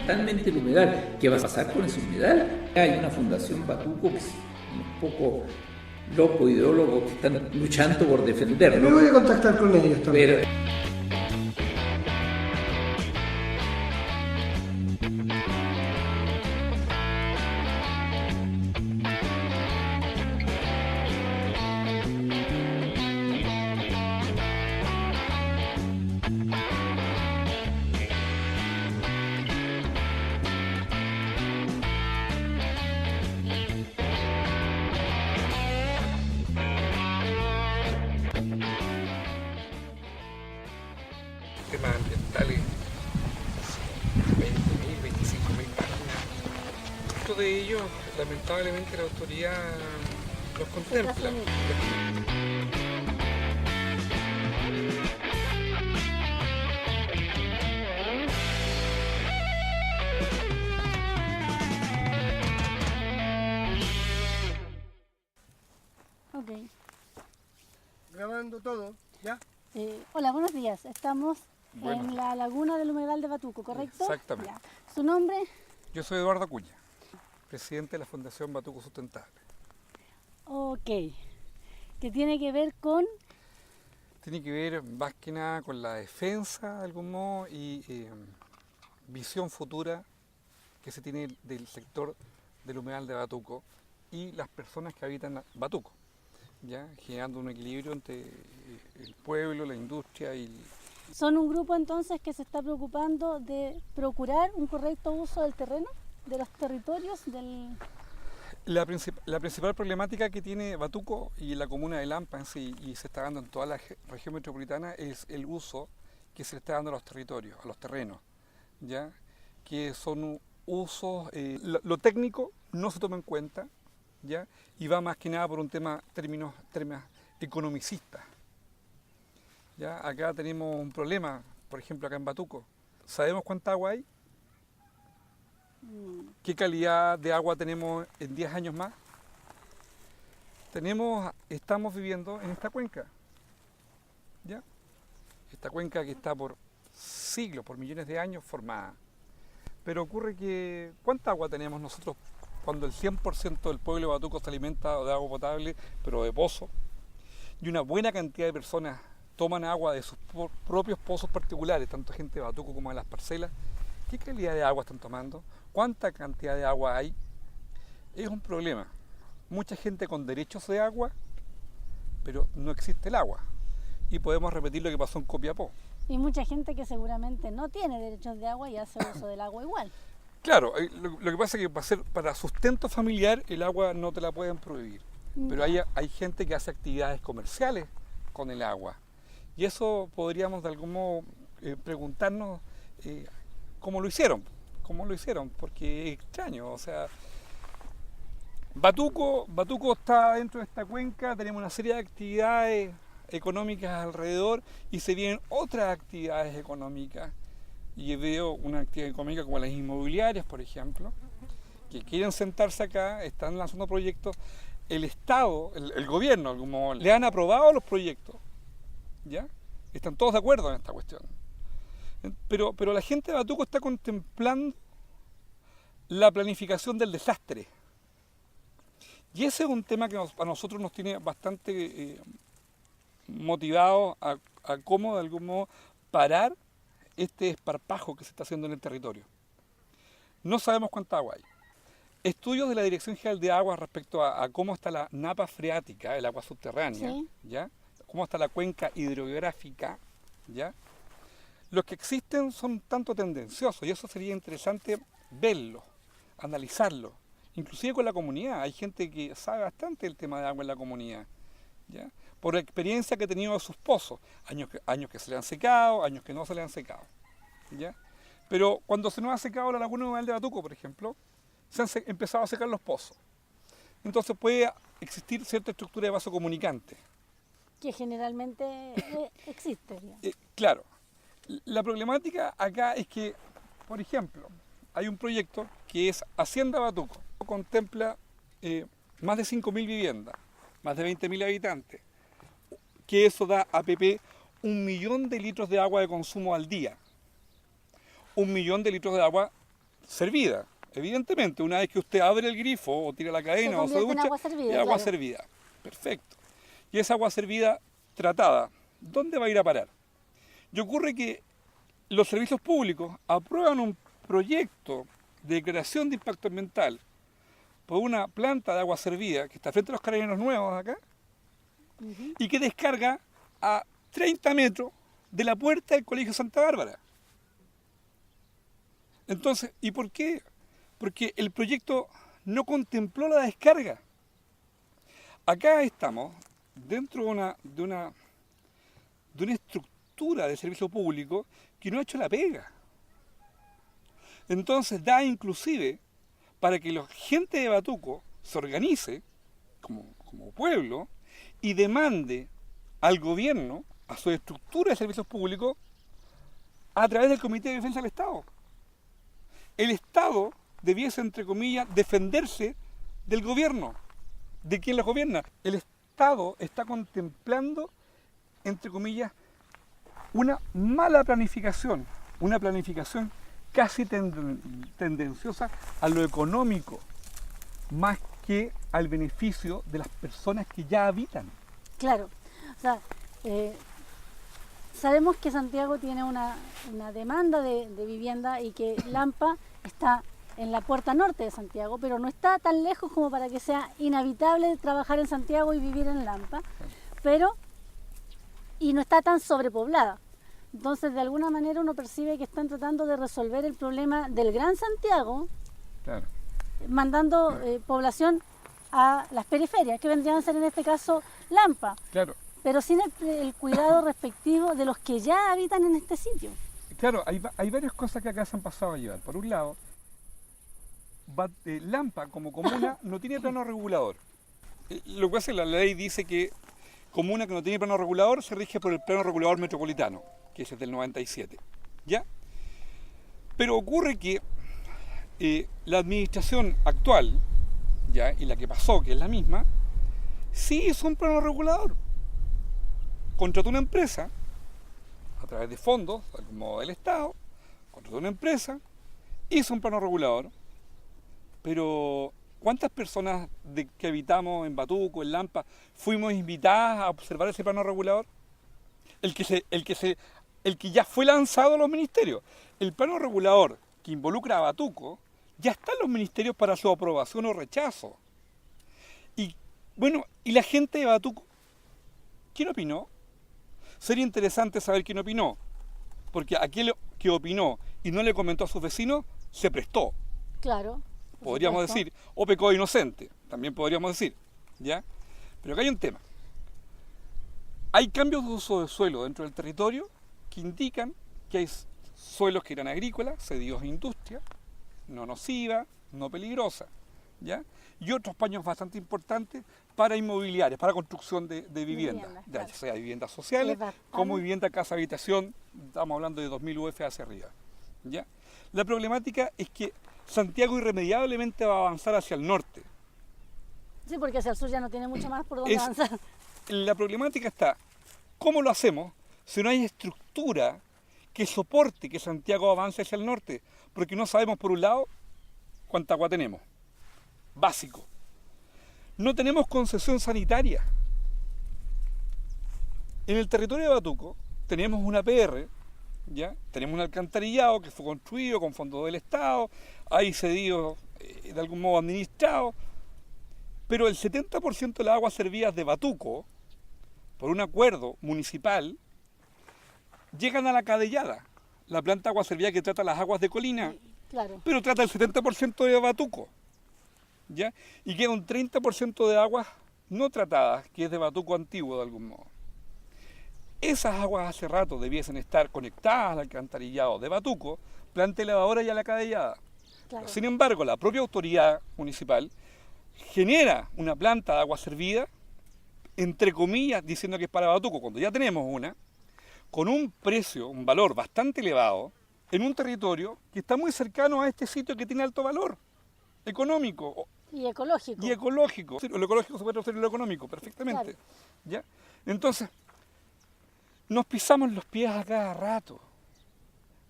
fundamentalmente el humedal. ¿Qué va a pasar con ese humedal? Hay una fundación Batuco que es un poco loco, ideólogo, que están luchando por defenderlo. Me voy a contactar con ellos también. Temas ambientales, 20.000, 25.000 páginas. Muchos de ellos, lamentablemente, la autoridad los contempla. Ok. Grabando todo, ¿ya? Hola, buenos días. Estamos en la laguna del humedal de Batuco, ¿correcto? Exactamente. Ya. ¿Su nombre? Yo soy Eduardo Acuña, presidente de la Fundación Batuco Sustentable. Ok. ¿Qué tiene que ver con? Tiene que ver más que nada con la defensa de algún modo y visión futura que se tiene del sector del humedal de Batuco y las personas que habitan Batuco, ¿ya? Generando un equilibrio entre el pueblo, la industria y... ¿Son un grupo entonces que se está preocupando de procurar un correcto uso del terreno, de los territorios, del... La principal problemática que tiene Batuco y la comuna de Lampa en sí, y se está dando en toda la región metropolitana, es el uso que se le está dando a los territorios, a los terrenos, ¿ya? Que son usos, lo técnico no se toma en cuenta, ¿ya? Y va más que nada por un términos economicistas. ¿Ya? Acá tenemos un problema, por ejemplo acá en Batuco. ¿Sabemos cuánta agua hay? ¿Qué calidad de agua tenemos en 10 años más? Estamos viviendo en esta cuenca, ¿ya? Esta cuenca que está por siglos, por millones de años formada. Pero ocurre que, ¿cuánta agua tenemos nosotros cuando el 100% del pueblo de Batuco se alimenta de agua potable, pero de pozo? Y una buena cantidad de personas toman agua de sus propios pozos particulares, tanto gente de Batuco como de las parcelas. ¿Qué calidad de agua están tomando? ¿Cuánta cantidad de agua hay? Es un problema. Mucha gente con derechos de agua, pero no existe el agua. Y podemos repetir lo que pasó en Copiapó. Y mucha gente que seguramente no tiene derechos de agua y hace uso del agua igual. Claro, lo que pasa es que para sustento familiar el agua no te la pueden prohibir. Pero hay gente que hace actividades comerciales con el agua. Y eso podríamos de algún modo preguntarnos cómo lo hicieron, porque es extraño. O sea, Batuco está dentro de esta cuenca, tenemos una serie de actividades económicas alrededor y se vienen otras actividades económicas. Y veo una actividad económica como las inmobiliarias, por ejemplo, que quieren sentarse acá, están lanzando proyectos. El Estado, el gobierno, como le han aprobado los proyectos, ¿ya? Están todos de acuerdo en esta cuestión. Pero la gente de Batuco está contemplando la planificación del desastre. Y ese es un tema que a nosotros nos tiene bastante motivados a cómo de algún modo parar este esparpajo que se está haciendo en el territorio. No sabemos cuánta agua hay. Estudios de la Dirección General de Aguas respecto a cómo está la napa freática, el agua subterránea, Sí. ¿ya? Cómo está la cuenca hidrográfica, ¿ya? Los que existen son tanto tendenciosos y eso sería interesante verlo, analizarlo, inclusive con la comunidad. Hay gente que sabe bastante del tema de agua en la comunidad, ¿ya? Por la experiencia que ha tenido de sus pozos, años que se le han secado, años que no se le han secado, ¿ya? Pero cuando se nos ha secado la laguna humedal de Batuco, por ejemplo, se han empezado a secar los pozos. Entonces puede existir cierta estructura de vaso comunicante. Que generalmente existe. Claro. La problemática acá es que, por ejemplo, hay un proyecto que es Hacienda Batuco. Contempla más de 5.000 viviendas, más de 20.000 habitantes, que eso da a PP 1 millón de litros de agua de consumo al día. 1 millón de litros de agua servida. Evidentemente, una vez que usted abre el grifo o tira la cadena o se ducha, es agua servida. Perfecto. Y esa agua servida tratada, ¿dónde va a ir a parar? Y ocurre que los servicios públicos aprueban un proyecto de declaración de impacto ambiental por una planta de agua servida que está frente a los Carabineros nuevos acá y que descarga a 30 metros de la puerta del Colegio Santa Bárbara. Entonces, ¿y por qué? Porque el proyecto no contempló la descarga. Acá estamos dentro de una estructura de servicio público que no ha hecho la pega. Entonces da inclusive para que la gente de Batuco se organice como pueblo y demande al gobierno, a su estructura de servicios públicos, a través del Comité de Defensa del Estado. El Estado debiese, entre comillas, defenderse del gobierno, de quien los gobierna. El Estado está contemplando, entre comillas, una mala planificación, una planificación casi tendenciosa a lo económico, más que al beneficio de las personas que ya habitan. Claro, o sea, sabemos que Santiago tiene una demanda de vivienda y que Lampa está en la puerta norte de Santiago, pero no está tan lejos como para que sea inhabitable trabajar en Santiago y vivir en Lampa, y no está tan sobrepoblada. Entonces, de alguna manera uno percibe que están tratando de resolver el problema del Gran Santiago, claro, mandando población a las periferias, que vendrían a ser en este caso Lampa, claro, pero sin el cuidado respectivo de los que ya habitan en este sitio. Claro, hay varias cosas que acá se han pasado a llevar. Por un lado, Lampa como comuna no tiene plano regulador. Lo que hace la ley dice que comuna que no tiene plano regulador se rige por el plano regulador metropolitano, que es el del 97, ¿ya? Pero ocurre que la administración actual, ¿ya? Y la que pasó, que es la misma, sí hizo un plano regulador. Contrató una empresa, a través de fondos, como del Estado, contrató una empresa, hizo un plano regulador, pero ¿cuántas personas que habitamos en Batuco, en Lampa, fuimos invitadas a observar ese plano regulador? El que ya fue lanzado a los ministerios. El plano regulador que involucra a Batuco ya está en los ministerios para su aprobación o rechazo. Y bueno, ¿y la gente de Batuco? ¿Quién opinó? Sería interesante saber quién opinó, porque aquel que opinó y no le comentó a sus vecinos, se prestó. Claro. Podríamos decir, o pecó inocente, también podríamos decir, ¿ya? Pero acá hay un tema. Hay cambios de uso de suelo dentro del territorio que indican que hay suelos que eran agrícolas, cedidos a industria, no nociva, no peligrosa, ¿ya? Y otros paños bastante importantes para inmobiliarias, para construcción de viviendas, ya sea viviendas sociales como vivienda casa habitación, estamos hablando de 2000 UF hacia arriba, ¿ya? La problemática es que Santiago irremediablemente va a avanzar hacia el norte. Sí, porque hacia el sur ya no tiene mucho más por dónde avanzar. La problemática está, ¿cómo lo hacemos si no hay estructura que soporte que Santiago avance hacia el norte? Porque no sabemos, por un lado, cuánta agua tenemos. Básico. No tenemos concesión sanitaria. En el territorio de Batuco tenemos una PR, ¿ya? Tenemos un alcantarillado que fue construido con fondos del Estado, hay cedido de algún modo administrado, pero el 70% de las aguas servidas de Batuco, por un acuerdo municipal, llegan a la Cadellada, la planta de agua servida que trata las aguas de Colina, claro, pero trata el 70% de Batuco, ¿ya? Y queda un 30% de aguas no tratadas, que es de Batuco antiguo de algún modo. Esas aguas hace rato debiesen estar conectadas al alcantarillado de Batuco, planta elevadora y a la Cadellada. Claro. Sin embargo, la propia autoridad municipal genera una planta de agua servida, entre comillas, diciendo que es para Batuco, cuando ya tenemos una, con un precio, un valor bastante elevado, en un territorio que está muy cercano a este sitio que tiene alto valor económico. Y ecológico. Y ecológico. Lo ecológico se puede traducir en lo económico, perfectamente. Claro. ¿Ya? Entonces, nos pisamos los pies a cada rato.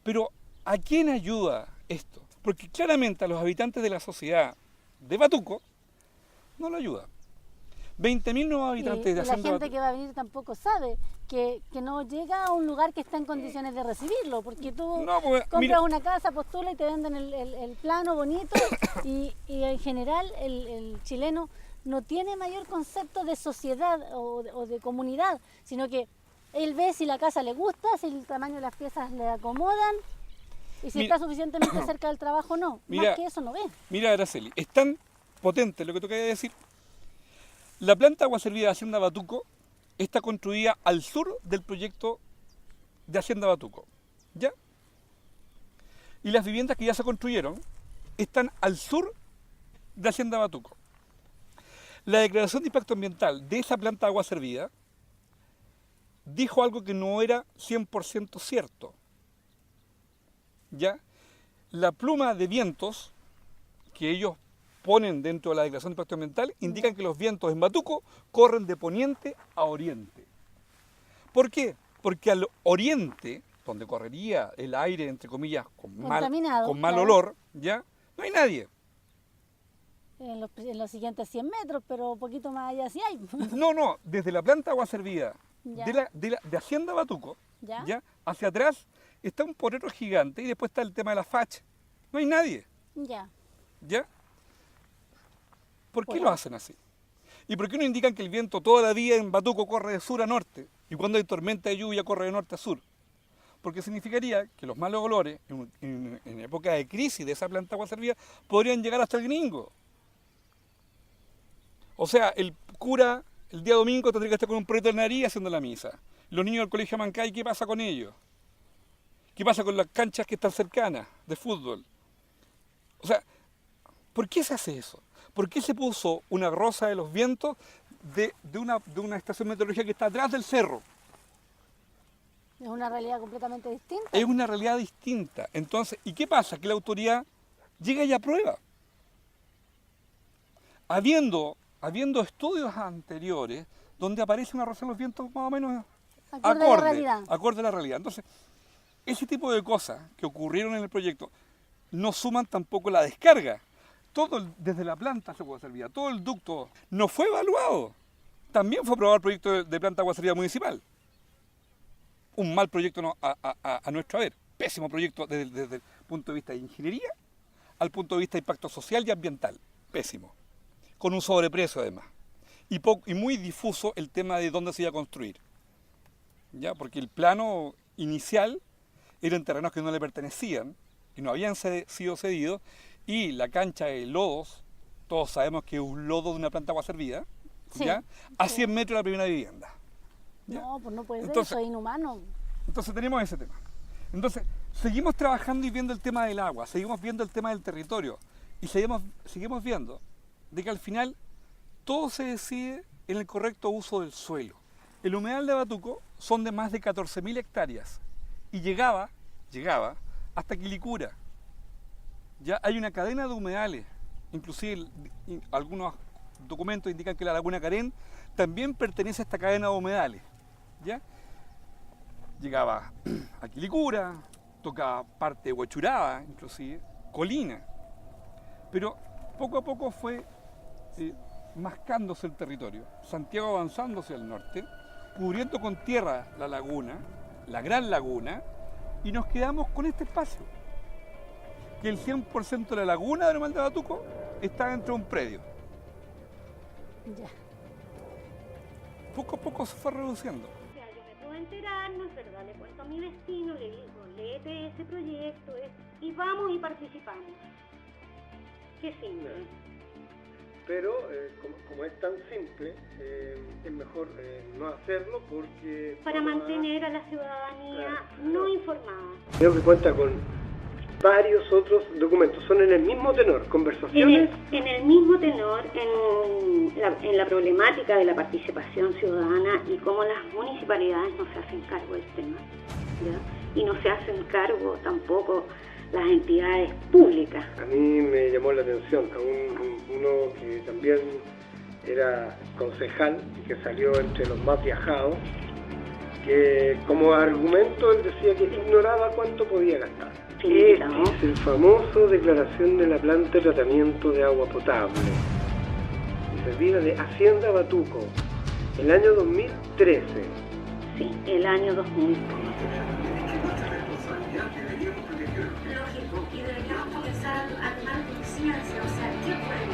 Pero ¿a quién ayuda esto? Porque claramente a los habitantes de la sociedad de Batuco no lo ayuda. 20.000 nuevos habitantes de la Hacienda gente que va a venir tampoco sabe que no llega a un lugar que está en condiciones de recibirlo, porque tú compras una casa, postulas y te venden el plano bonito y en general el chileno no tiene mayor concepto de sociedad o de comunidad, sino que él ve si la casa le gusta, si el tamaño de las piezas le acomodan y si está suficientemente cerca del trabajo o no. Más que eso no ve. Mira, Araceli, es tan potente lo que tú acabas de decir. La planta agua servida de Hacienda Batuco está construida al sur del proyecto de Hacienda Batuco, ¿ya? Y las viviendas que ya se construyeron están al sur de Hacienda Batuco. La declaración de impacto ambiental de esa planta agua servida dijo algo que no era 100% cierto, ¿ya? La pluma de vientos que ellos ponen dentro de la declaración de impacto ambiental indican que los vientos en Batuco corren de poniente a oriente. ¿Por qué? Porque al oriente, donde correría el aire, entre comillas, con mal olor, ¿ya? No hay nadie. En los siguientes 100 metros, pero un poquito más allá sí hay. No, desde la planta agua servida de Hacienda Batuco, ¿ya? Hacia atrás está un porero gigante y después está el tema de la facha. No hay nadie. ¿Ya? ¿Por qué lo hacen así? ¿Y por qué no indican que el viento toda la vida en Batuco corre de sur a norte y cuando hay tormenta de lluvia corre de norte a sur? Porque significaría que los malos olores en época de crisis de esa planta agua servida podrían llegar hasta el gringo. O sea, el cura el día domingo tendría que estar con un proyecto de nariz haciendo la misa. Los niños del colegio Mancay, ¿qué pasa con ellos? ¿Qué pasa con las canchas que están cercanas de fútbol? O sea, ¿por qué se hace eso? ¿Por qué se puso una rosa de los vientos de una estación meteorológica que está atrás del cerro? Es una realidad completamente distinta. Es una realidad distinta. Entonces, ¿y qué pasa? Que la autoridad llega y aprueba. Habiendo estudios anteriores donde aparece una rosa de los vientos más o menos acorde a la realidad. Entonces, ese tipo de cosas que ocurrieron en el proyecto no suman tampoco la descarga. Todo desde la planta se puede servir, todo el ducto no fue evaluado. También fue aprobado el proyecto de planta agua servida municipal. Un mal proyecto a nuestro haber. Pésimo proyecto desde el punto de vista de ingeniería al punto de vista de impacto social y ambiental. Pésimo. Con un sobreprecio además. Y muy difuso el tema de dónde se iba a construir. ¿Ya? Porque el plano inicial eran terrenos que no le pertenecían y no habían sido cedidos. Y la cancha de lodos, todos sabemos que es un lodo de una planta agua servida, ¿ya? A 100 metros de la primera vivienda. ¿Ya? No, pues no puede ser, eso es inhumano. Entonces tenemos ese tema. Entonces, seguimos trabajando y viendo el tema del agua, seguimos viendo el tema del territorio y seguimos viendo de que al final todo se decide en el correcto uso del suelo. El humedal de Batuco son de más de 14.000 hectáreas y llegaba hasta Quilicura. Ya hay una cadena de humedales, inclusive algunos documentos indican que la laguna Carén también pertenece a esta cadena de humedales. ¿Ya? Llegaba a Quilicura, tocaba parte de Huachuraba, inclusive, Colina. Pero poco a poco fue mascándose el territorio, Santiago avanzando hacia el norte, cubriendo con tierra la laguna, la gran laguna, y nos quedamos con este espacio. Que el 100% de la laguna de Humedal de Batuco está dentro de un predio. Ya. Poco a poco se fue reduciendo. O sea, yo me puedo enterar, ¿no es verdad? Le cuento a mi vecino, le digo, léete ese proyecto, y vamos y participamos. Qué simple. Pero como es tan simple, es mejor no hacerlo porque... Para mantener a la ciudadanía no informada. Creo que cuenta con varios otros documentos, son en el mismo tenor, conversaciones... En el mismo tenor, en la problemática de la participación ciudadana y cómo las municipalidades no se hacen cargo del tema, ¿ya? Y no se hacen cargo tampoco las entidades públicas. A mí me llamó la atención a uno que también era concejal y que salió entre los más viajados, que como argumento él decía que ignoraba cuánto podía gastar. Este es el famoso declaración de la planta de tratamiento de agua potable, servida de Hacienda Batuco, el año 2013. Sí, el año 2000. Lógico, y deberíamos comenzar a tomar conciencia, o sea, ¿qué puede